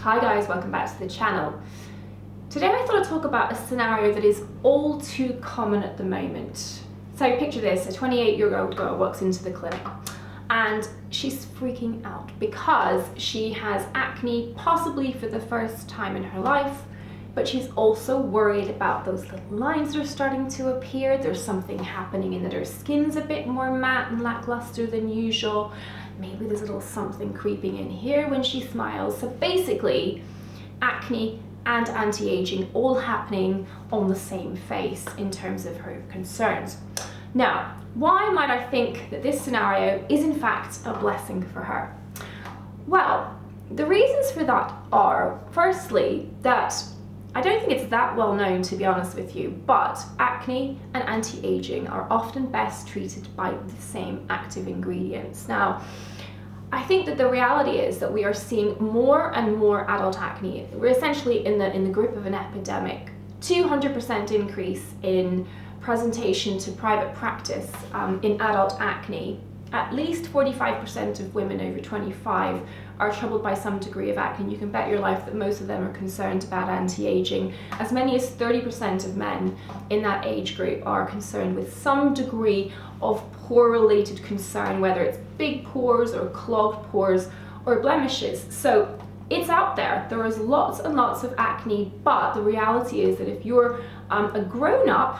Hi guys, welcome back to the channel. Today I thought I'd talk about a scenario that is all too common at the moment. So picture this, a 28-year-old girl walks into the clinic and she's freaking out because she has acne, possibly for the first time in her life, but she's also worried about those little lines that are starting to appear. There's something happening in that her skin's a bit more matte and lackluster than usual. Maybe there's a little something creeping in here when she smiles. So basically, acne and anti-aging all happening on the same face in terms of her concerns. Now, why might I think that this scenario is in fact a blessing for her? Well, the reasons for that are, firstly, that I don't think it's that well known, to be honest with you, but acne and anti-aging are often best treated by the same active ingredients. Now, I think that the reality is that we are seeing more and more adult acne. We're essentially in the grip of an epidemic. 200% increase in presentation to private practice in adult acne. At least 45% of women over 25 are troubled by some degree of acne. You can bet your life that most of them are concerned about anti-aging. As many as 30% of men in that age group are concerned with some degree of pore-related concern, whether it's big pores or clogged pores or blemishes. So it's out there. There is lots and lots of acne, but the reality is that if you're a grown-up,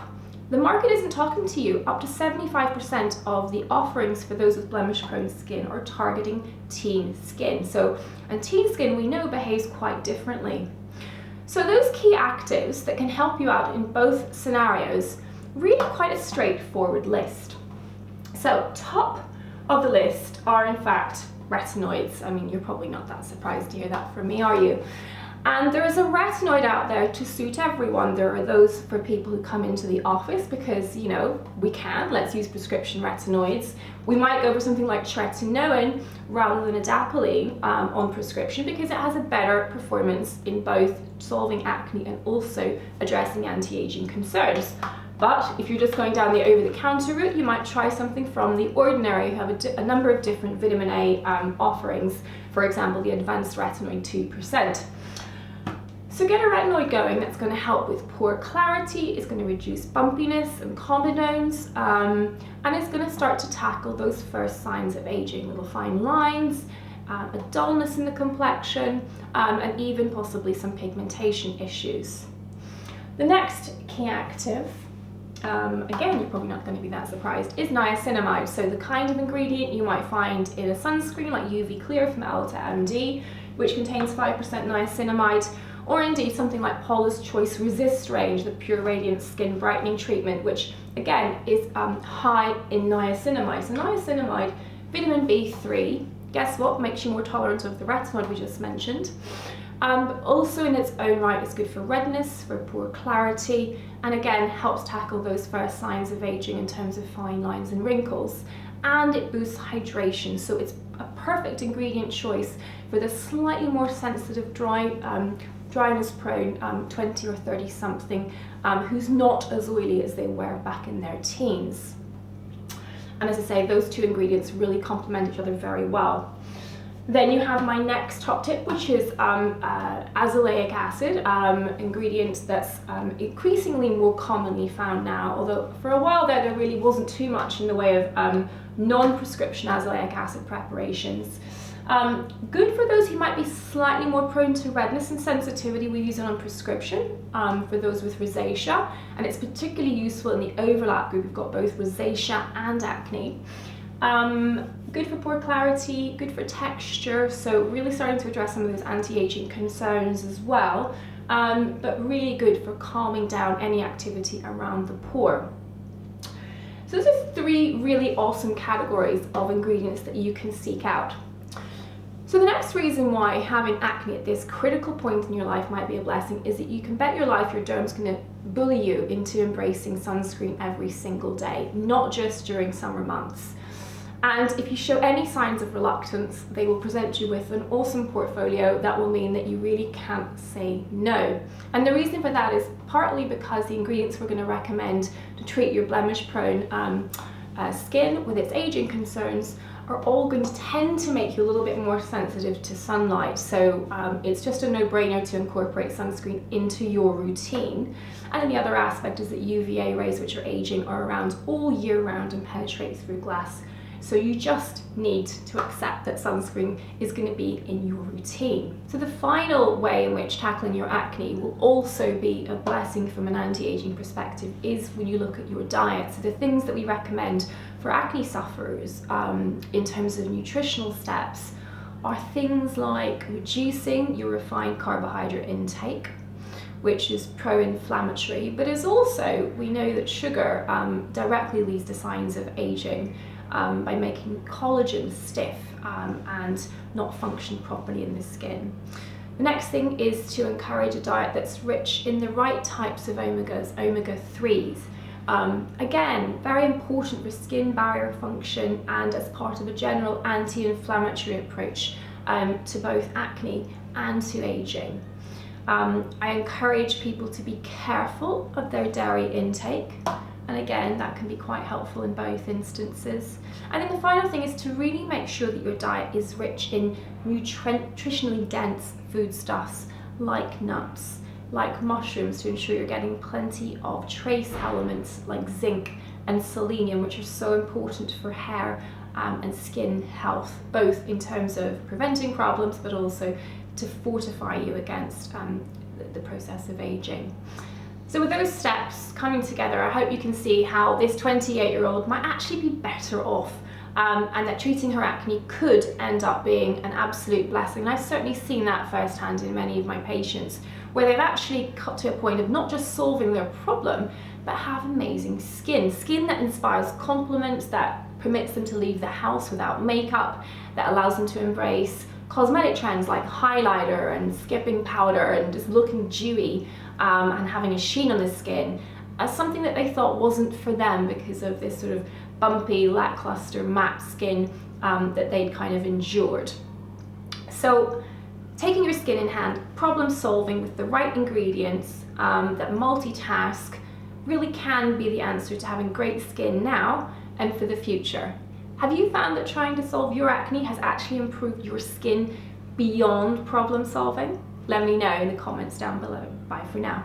the market isn't talking to you. Up to 75% of the offerings for those with blemish-prone skin are targeting teen skin. And teen skin, we know, behaves quite differently. So those key actives that can help you out in both scenarios, really quite a straightforward list. So top of the list are in fact retinoids. I mean, you're probably not that surprised to hear that from me, are you? And there is a retinoid out there to suit everyone. There are those for people who come into the office because, you know, we can, let's use prescription retinoids. We might go for something like tretinoin rather than adapalene on prescription because it has a better performance in both solving acne and also addressing anti-aging concerns. But if you're just going down the over-the-counter route, you might try something from The Ordinary, who have a number of different vitamin A offerings, for example, the Advanced Retinoid 2%. So get a retinoid going that's going to help with pore clarity, it's going to reduce bumpiness and comedones, and it's going to start to tackle those first signs of aging, little fine lines, a dullness in the complexion, and even possibly some pigmentation issues. The next key active, again, you're probably not going to be that surprised, is niacinamide. So the kind of ingredient you might find in a sunscreen like UV Clear from Elta MD, which contains 5% niacinamide, or indeed something like Paula's Choice Resist range, the Pure Radiant Skin Brightening Treatment, which again is high in niacinamide. So niacinamide, vitamin B3, guess what, makes you more tolerant of the retinoid we just mentioned. But also in its own right, it's good for redness, for pore clarity, and again helps tackle those first signs of aging in terms of fine lines and wrinkles. And it boosts hydration, so it's a perfect ingredient choice for the slightly more sensitive dryness prone 20 or 30 something who's not as oily as they were back in their teens. And as I say, those two ingredients really complement each other very well. Then you have my next top tip, which is azelaic acid, ingredient that's increasingly more commonly found now, although for a while there really wasn't too much in the way of non-prescription azelaic acid preparations. Good for those who might be slightly more prone to redness and sensitivity. We use it on prescription for those with rosacea, and it's particularly useful in the overlap group. We've got both rosacea and acne. Good for pore clarity, good for texture, so really starting to address some of those anti-aging concerns as well, but really good for calming down any activity around the pore. So those are three really awesome categories of ingredients that you can seek out. So the next reason why having acne at this critical point in your life might be a blessing is that you can bet your life your derm's going to bully you into embracing sunscreen every single day, not just during summer months. And if you show any signs of reluctance, they will present you with an awesome portfolio that will mean that you really can't say no. And the reason for that is partly because the ingredients we're going to recommend to treat your blemish-prone skin with its aging concerns are all going to tend to make you a little bit more sensitive to sunlight. So it's just a no-brainer to incorporate sunscreen into your routine. And then the other aspect is that UVA rays, which are aging, are around all year round and penetrate through glass. So you just need to accept that sunscreen is going to be in your routine. So the final way in which tackling your acne will also be a blessing from an anti-aging perspective is when you look at your diet. So the things that we recommend for acne sufferers in terms of nutritional steps are things like reducing your refined carbohydrate intake, which is pro-inflammatory, but is also, we know that sugar directly leads to signs of aging. By making collagen stiff and not function properly in the skin. The next thing is to encourage a diet that's rich in the right types of omegas, omega-3s. Again, very important for skin barrier function and as part of a general anti-inflammatory approach to both acne and to aging. I encourage people to be careful of their dairy intake. And again, that can be quite helpful in both instances. And then the final thing is to really make sure that your diet is rich in nutritionally dense foodstuffs like nuts, like mushrooms, to ensure you're getting plenty of trace elements like zinc and selenium, which are so important for hair and skin health, both in terms of preventing problems, but also to fortify you against the process of aging. So with those steps coming together, I hope you can see how this 28-year-old might actually be better off and that treating her acne could end up being an absolute blessing. And I've certainly seen that firsthand in many of my patients, where they've actually got to a point of not just solving their problem, but have amazing skin that inspires compliments, that permits them to leave the house without makeup, that allows them to embrace cosmetic trends like highlighter and skipping powder and just looking dewy and having a sheen on the skin as something that they thought wasn't for them because of this sort of bumpy, lackluster, matte skin that they'd kind of endured. So taking your skin in hand, problem solving with the right ingredients that multitask really can be the answer to having great skin now and for the future. Have you found that trying to solve your acne has actually improved your skin beyond problem solving? Let me know in the comments down below. Bye for now.